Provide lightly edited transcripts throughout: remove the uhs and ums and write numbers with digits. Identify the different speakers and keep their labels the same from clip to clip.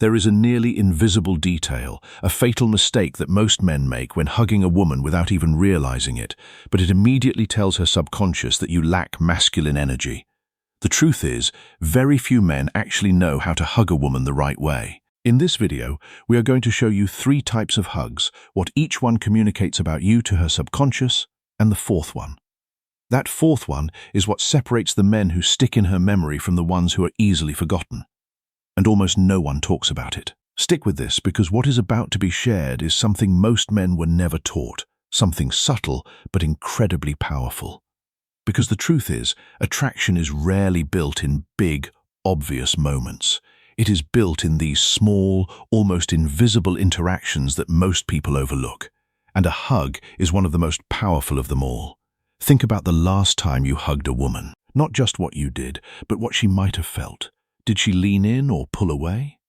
Speaker 1: There is a nearly invisible detail, a fatal mistake that most men make when hugging a woman without even realizing it, but it immediately tells her subconscious that you lack masculine energy. The truth is, very few men actually know how to hug a woman the right way. In this video, we are going to show you 3 types of hugs, what each one communicates about you to her subconscious, and the 4th one. That 4th one is what separates the men who stick in her memory from the ones who are easily forgotten. And almost no one talks about it. Stick with this, because what is about to be shared is something most men were never taught, something subtle but incredibly powerful. Because the truth is, attraction is rarely built in big, obvious moments. It is built in these small, almost invisible interactions that most people overlook. And a hug is one of the most powerful of them all. Think about the last time you hugged a woman. Not just what you did, but what she might have felt. Did she lean in or pull away?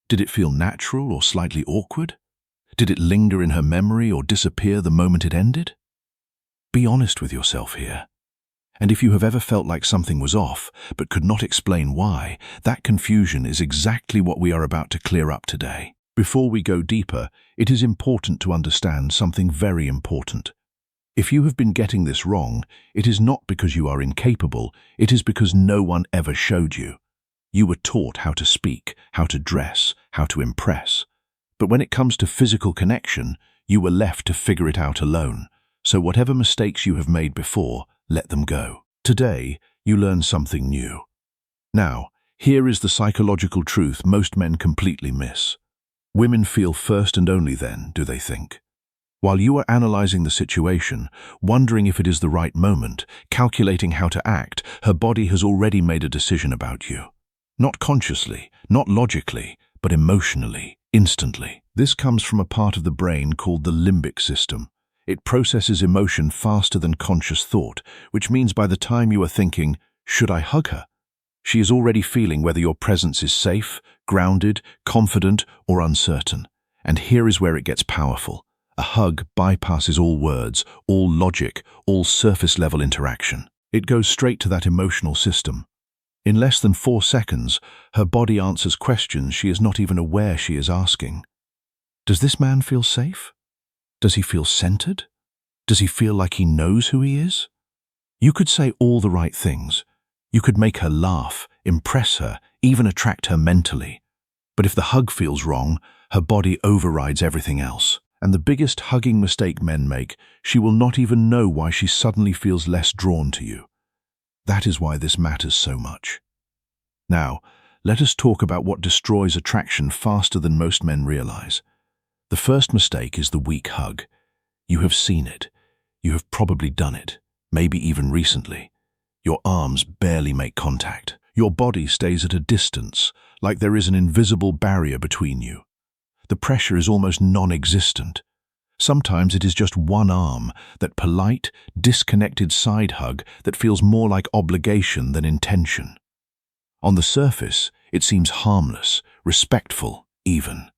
Speaker 1: Did it feel natural or slightly awkward? Did it linger in her memory or disappear the moment it ended? Be honest with yourself here. And if you have ever felt like something was off, but could not explain why, that confusion is exactly what we are about to clear up today. Before we go deeper, it is important to understand something very important. If you have been getting this wrong, it is not because you are incapable, it is because no one ever showed you. You were taught how to speak, how to dress, how to impress. But when it comes to physical connection, you were left to figure it out alone. So whatever mistakes you have made before, let them go. Today, you learn something new. Now, here is the psychological truth most men completely miss. Women feel first and only then, do they think? While you are analyzing the situation, wondering if it is the right moment, calculating how to act, her body has already made a decision about you. Not consciously, not logically, but emotionally, instantly. This comes from a part of the brain called the limbic system. It processes emotion faster than conscious thought, which means by the time you are thinking, should I hug her? She is already feeling whether your presence is safe, grounded, confident, or uncertain. And here is where it gets powerful. A hug bypasses all words, all logic, all surface-level interaction. It goes straight to that emotional system. In less than 4 seconds, her body answers questions she is not even aware she is asking. Does this man feel safe? Does he feel centered? Does he feel like he knows who he is? You could say all the right things. You could make her laugh, impress her, even attract her mentally. But if the hug feels wrong, her body overrides everything else. And the biggest hugging mistake men make, she will not even know why she suddenly feels less drawn to you. That is why this matters so much. Now, let us talk about what destroys attraction faster than most men realize. The first mistake is the weak hug. You have seen it. You have probably done it, maybe even recently. Your arms barely make contact. Your body stays at a distance, like there is an invisible barrier between you. The pressure is almost non-existent. Sometimes it is just one arm, that polite, disconnected side hug that feels more like obligation than intention. On the surface, it seems harmless, respectful, even.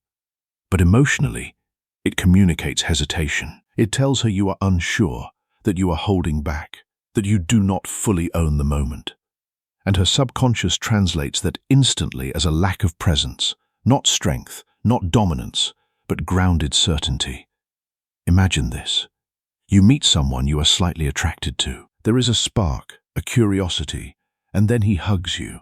Speaker 1: But emotionally, it communicates hesitation. It tells her you are unsure, that you are holding back, that you do not fully own the moment. And her subconscious translates that instantly as a lack of presence, not strength, not dominance, but grounded certainty. Imagine this. You meet someone you are slightly attracted to. There is a spark, a curiosity, and then he hugs you.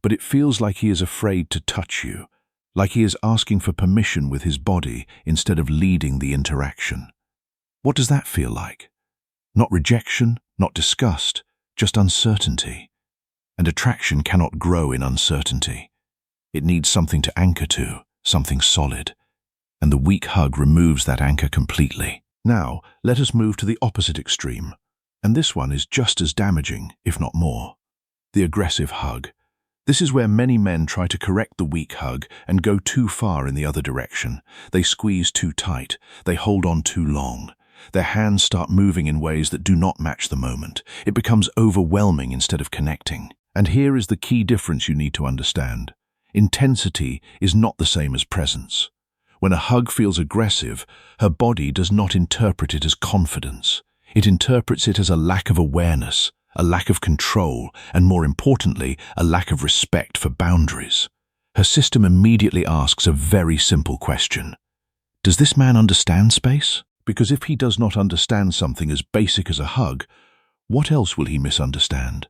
Speaker 1: But it feels like he is afraid to touch you, like he is asking for permission with his body instead of leading the interaction. What does that feel like? Not rejection, not disgust, just uncertainty. And attraction cannot grow in uncertainty. It needs something to anchor to, something solid. And the weak hug removes that anchor completely. Now, let us move to the opposite extreme. And this one is just as damaging, if not more. The aggressive hug. This is where many men try to correct the weak hug and go too far in the other direction. They squeeze too tight. They hold on too long. Their hands start moving in ways that do not match the moment. It becomes overwhelming instead of connecting. And here is the key difference you need to understand. Intensity is not the same as presence. When a hug feels aggressive, her body does not interpret it as confidence. It interprets it as a lack of awareness, a lack of control, and more importantly, a lack of respect for boundaries. Her system immediately asks a very simple question. Does this man understand space? Because if he does not understand something as basic as a hug, what else will he misunderstand?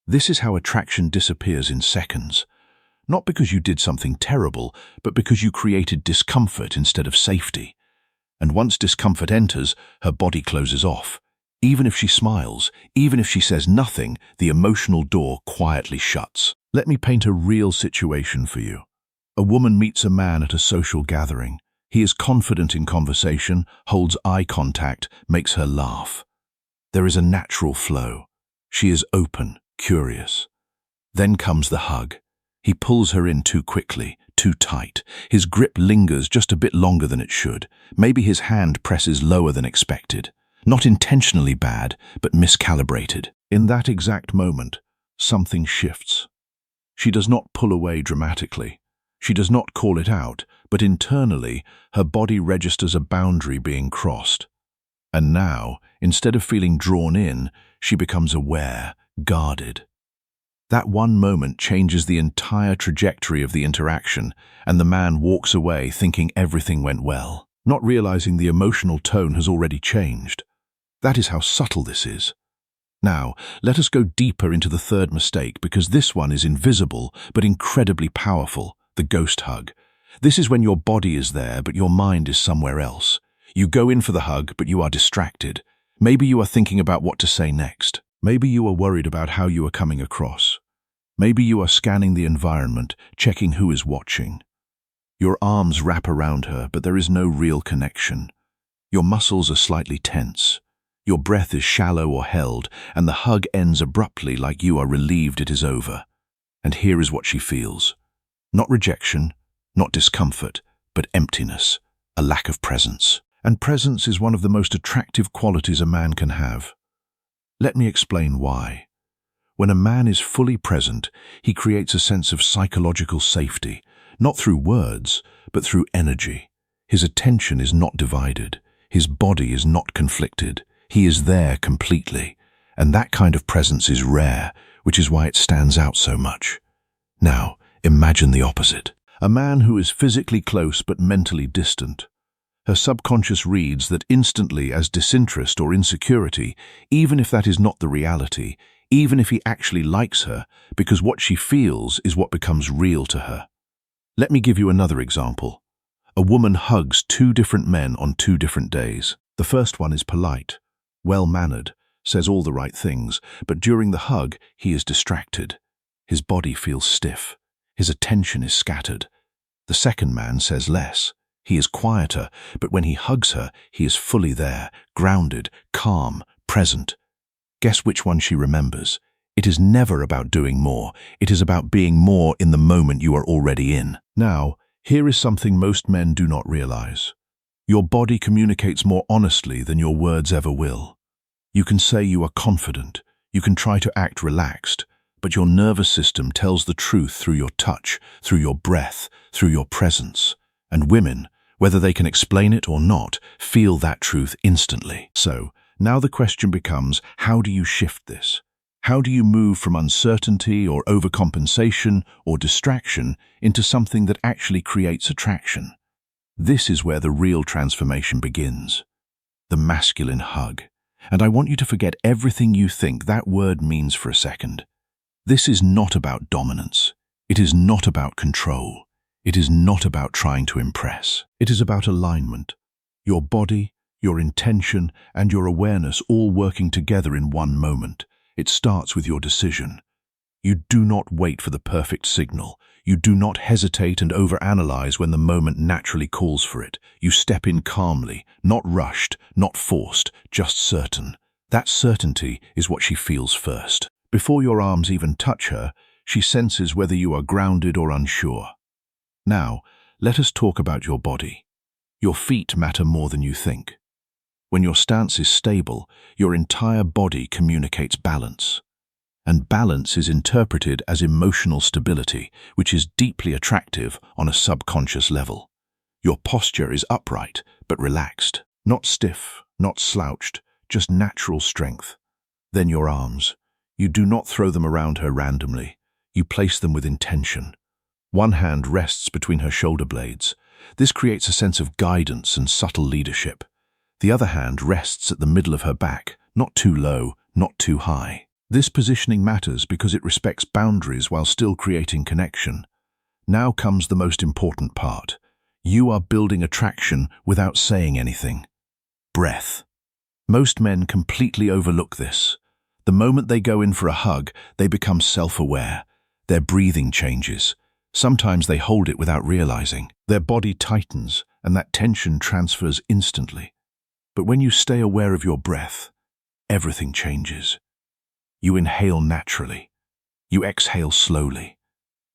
Speaker 1: This is how attraction disappears in seconds. Not because you did something terrible, but because you created discomfort instead of safety. And once discomfort enters, her body closes off. Even if she smiles, even if she says nothing, the emotional door quietly shuts. Let me paint a real situation for you. A woman meets a man at a social gathering. He is confident in conversation, holds eye contact, makes her laugh. There is a natural flow. She is open, curious. Then comes the hug. He pulls her in too quickly, too tight. His grip lingers just a bit longer than it should. Maybe his hand presses lower than expected. Not intentionally bad, but miscalibrated. In that exact moment, something shifts. She does not pull away dramatically. She does not call it out, but internally, her body registers a boundary being crossed. And now, instead of feeling drawn in, she becomes aware, guarded. That one moment changes the entire trajectory of the interaction, and the man walks away thinking everything went well, not realizing the emotional tone has already changed. That is how subtle this is. Now, let us go deeper into the third mistake, because this one is invisible but incredibly powerful, the ghost hug. This is when your body is there but your mind is somewhere else. You go in for the hug but you are distracted. Maybe you are thinking about what to say next. Maybe you are worried about how you are coming across. Maybe you are scanning the environment, checking who is watching. Your arms wrap around her, but there is no real connection. Your muscles are slightly tense. Your breath is shallow or held, and the hug ends abruptly like you are relieved it is over. And here is what she feels. Not rejection, not discomfort, but emptiness, a lack of presence. And presence is one of the most attractive qualities a man can have. Let me explain why. When a man is fully present, he creates a sense of psychological safety, not through words, but through energy. His attention is not divided. His body is not conflicted. He is there completely. And that kind of presence is rare, which is why it stands out so much. Now, imagine the opposite. A man who is physically close but mentally distant. Her subconscious reads that instantly as disinterest or insecurity, even if that is not the reality, even if he actually likes her, because what she feels is what becomes real to her. Let me give you another example. A woman hugs two different men on two different days. The first one is polite, well-mannered, says all the right things, but during the hug, he is distracted. His body feels stiff. His attention is scattered. The second man says less. He is quieter, but when he hugs her, he is fully there, grounded, calm, present. Guess which one she remembers? It is never about doing more. It is about being more in the moment you are already in. Now, here is something most men do not realize. Your body communicates more honestly than your words ever will. You can say you are confident. You can try to act relaxed, but your nervous system tells the truth through your touch, through your breath, through your presence. And women, whether they can explain it or not, feel that truth instantly. So, now the question becomes, how do you shift this? How do you move from uncertainty or overcompensation or distraction into something that actually creates attraction? This is where the real transformation begins. The masculine hug. And I want you to forget everything you think that word means for a second. This is not about dominance. It is not about control. It is not about trying to impress. It is about alignment. Your body, your intention, and your awareness all working together in one moment. It starts with your decision. You do not wait for the perfect signal. You do not hesitate and overanalyze when the moment naturally calls for it. You step in calmly, not rushed, not forced, just certain. That certainty is what she feels first. Before your arms even touch her, she senses whether you are grounded or unsure. Now, let us talk about your body. Your feet matter more than you think. When your stance is stable, your entire body communicates balance. And balance is interpreted as emotional stability, which is deeply attractive on a subconscious level. Your posture is upright, but relaxed, not stiff, not slouched, just natural strength. Then your arms. You do not throw them around her randomly. You place them with intention. One hand rests between her shoulder blades. This creates a sense of guidance and subtle leadership. The other hand rests at the middle of her back, not too low, not too high. This positioning matters because it respects boundaries while still creating connection. Now comes the most important part. You are building attraction without saying anything. Breath. Most men completely overlook this. The moment they go in for a hug, they become self-aware. Their breathing changes. Sometimes they hold it without realizing. Their body tightens, and that tension transfers instantly. But when you stay aware of your breath, everything changes. You inhale naturally. You exhale slowly.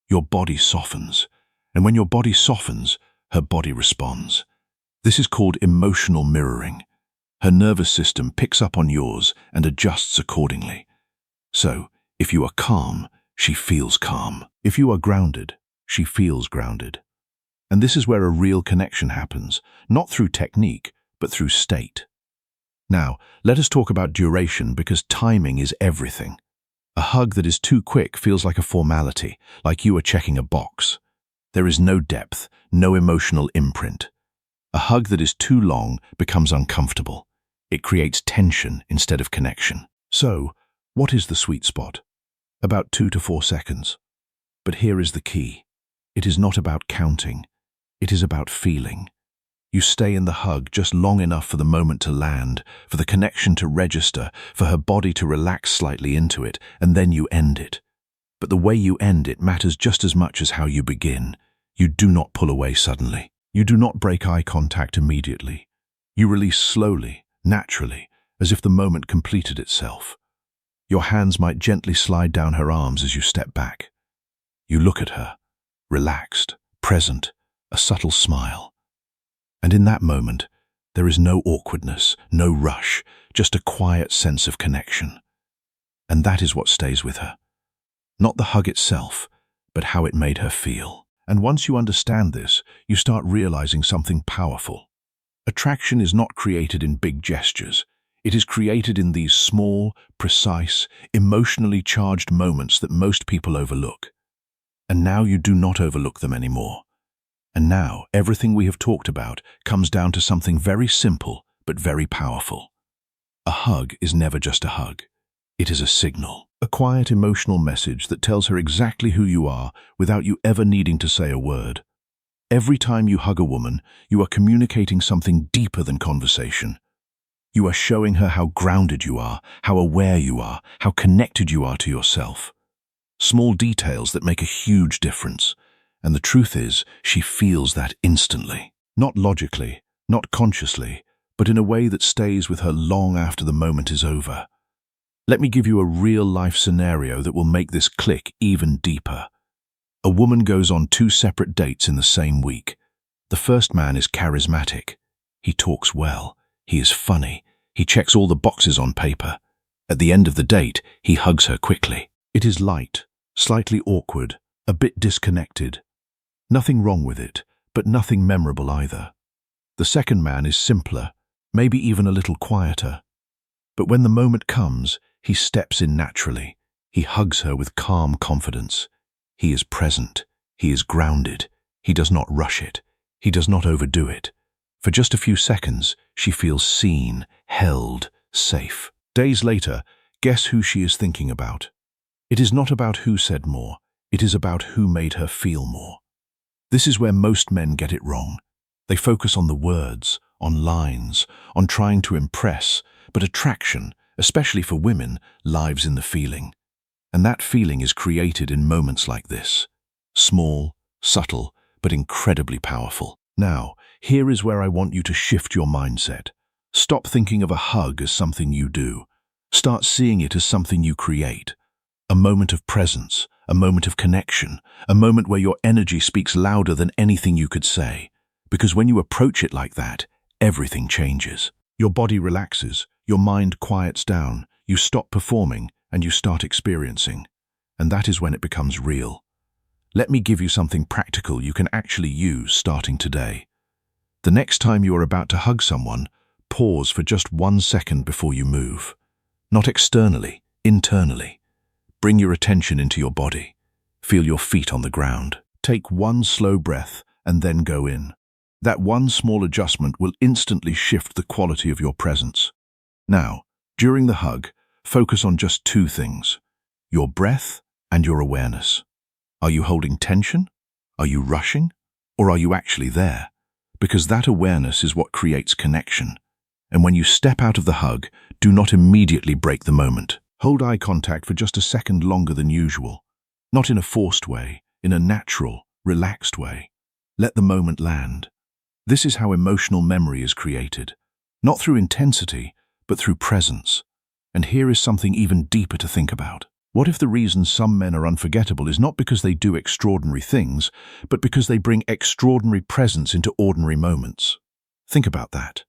Speaker 1: Your body softens. And when your body softens, her body responds. This is called emotional mirroring. Her nervous system picks up on yours and adjusts accordingly. So, if you are calm, she feels calm. If you are grounded, she feels grounded. And this is where a real connection happens, not through technique, but through state. Now, let us talk about duration because timing is everything. A hug that is too quick feels like a formality, like you are checking a box. There is no depth, no emotional imprint. A hug that is too long becomes uncomfortable. It creates tension instead of connection. So, what is the sweet spot? About 2 to 4 seconds. But here is the key. It is not about counting. It is about feeling. You stay in the hug just long enough for the moment to land, for the connection to register, for her body to relax slightly into it, and then you end it. But the way you end it matters just as much as how you begin. You do not pull away suddenly. You do not break eye contact immediately. You release slowly, naturally, as if the moment completed itself. Your hands might gently slide down her arms as you step back. You look at her, relaxed, present, a subtle smile. And in that moment, there is no awkwardness, no rush, just a quiet sense of connection. And that is what stays with her. Not the hug itself, but how it made her feel. And once you understand this, you start realizing something powerful. Attraction is not created in big gestures. It is created in these small, precise, emotionally charged moments that most people overlook. And now you do not overlook them anymore. And now everything we have talked about comes down to something very simple but very powerful. A hug is never just a hug. It is a signal, a quiet emotional message that tells her exactly who you are without you ever needing to say a word. Every time you hug a woman, you are communicating something deeper than conversation. You are showing her how grounded you are, how aware you are, how connected you are to yourself. Small details that make a huge difference. And the truth is, she feels that instantly. Not logically, not consciously, but in a way that stays with her long after the moment is over. Let me give you a real-life scenario that will make this click even deeper. A woman goes on 2 separate dates in the same week. The first man is charismatic. He talks well. He is funny. He checks all the boxes on paper. At the end of the date, he hugs her quickly. It is light, slightly awkward, a bit disconnected. Nothing wrong with it, but nothing memorable either. The second man is simpler, maybe even a little quieter. But when the moment comes, he steps in naturally. He hugs her with calm confidence. He is present. He is grounded. He does not rush it. He does not overdo it. For just a few seconds, she feels seen, held, safe. Days later, guess who she is thinking about? It is not about who said more. It is about who made her feel more. This is where most men get it wrong. They focus on the words, on lines, on trying to impress, but attraction, especially for women, lives in the feeling. And that feeling is created in moments like this. Small, subtle, but incredibly powerful. Now, here is where I want you to shift your mindset. Stop thinking of a hug as something you do. Start seeing it as something you create. A moment of presence, a moment of connection, a moment where your energy speaks louder than anything you could say. Because when you approach it like that, everything changes. Your body relaxes, your mind quiets down, you stop performing, and you start experiencing. And that is when it becomes real. Let me give you something practical you can actually use starting today. The next time you are about to hug someone, pause for just 1 second before you move. Not externally, internally. Bring your attention into your body. Feel your feet on the ground. Take one slow breath and then go in. That one small adjustment will instantly shift the quality of your presence. Now, during the hug, focus on just two things: your breath and your awareness. Are you holding tension? Are you rushing? Or are you actually there? Because that awareness is what creates connection. And when you step out of the hug, do not immediately break the moment. Hold eye contact for just a second longer than usual. Not in a forced way, in a natural, relaxed way. Let the moment land. This is how emotional memory is created. Not through intensity, but through presence. And here is something even deeper to think about. What if the reason some men are unforgettable is not because they do extraordinary things, but because they bring extraordinary presence into ordinary moments? Think about that.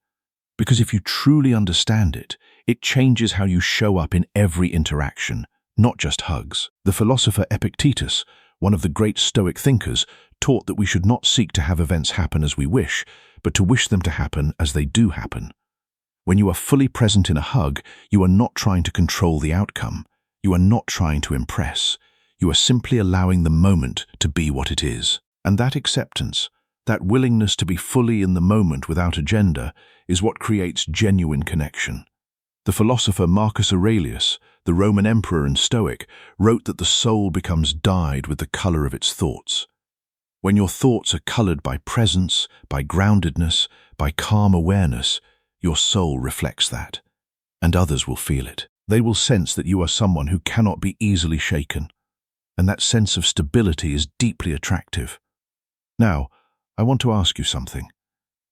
Speaker 1: Because if you truly understand it, it changes how you show up in every interaction, not just hugs. The philosopher Epictetus, one of the great Stoic thinkers, taught that we should not seek to have events happen as we wish, but to wish them to happen as they do happen. When you are fully present in a hug, you are not trying to control the outcome. You are not trying to impress. You are simply allowing the moment to be what it is. And that acceptance, that willingness to be fully in the moment without agenda, is what creates genuine connection. The philosopher Marcus Aurelius, the Roman emperor and Stoic, wrote that the soul becomes dyed with the color of its thoughts. When your thoughts are colored by presence, by groundedness, by calm awareness, your soul reflects that, and others will feel it. They will sense that you are someone who cannot be easily shaken, and that sense of stability is deeply attractive. Now, I want to ask you something.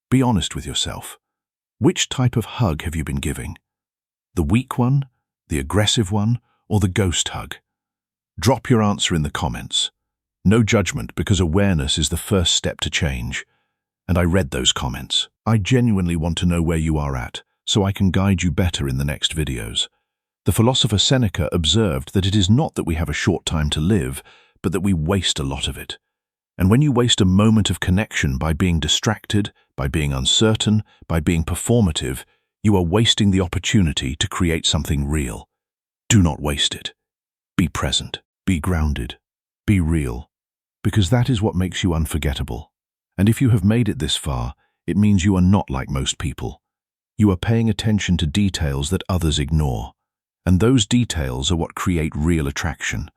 Speaker 1: Be honest with yourself. Which type of hug have you been giving? The weak one, the aggressive one, or the ghost hug? Drop your answer in the comments. No judgment, because awareness is the first step to change. And I read those comments. I genuinely want to know where you are at, so I can guide you better in the next videos. The philosopher Seneca observed that it is not that we have a short time to live, but that we waste a lot of it. And when you waste a moment of connection by being distracted, by being uncertain, by being performative, you are wasting the opportunity to create something real. Do not waste it. Be present, be grounded, be real, because that is what makes you unforgettable. And if you have made it this far, it means you are not like most people. You are paying attention to details that others ignore. And those details are what create real attraction.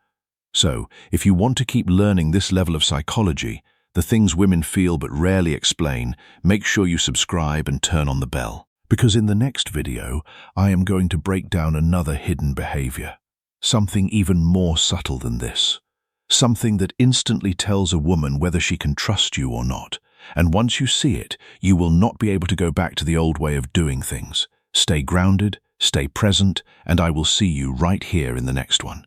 Speaker 1: So, if you want to keep learning this level of psychology, the things women feel but rarely explain, make sure you subscribe and turn on the bell. Because in the next video, I am going to break down another hidden behavior. Something even more subtle than this. Something that instantly tells a woman whether she can trust you or not. And once you see it, you will not be able to go back to the old way of doing things. Stay grounded, stay present, and I will see you right here in the next one.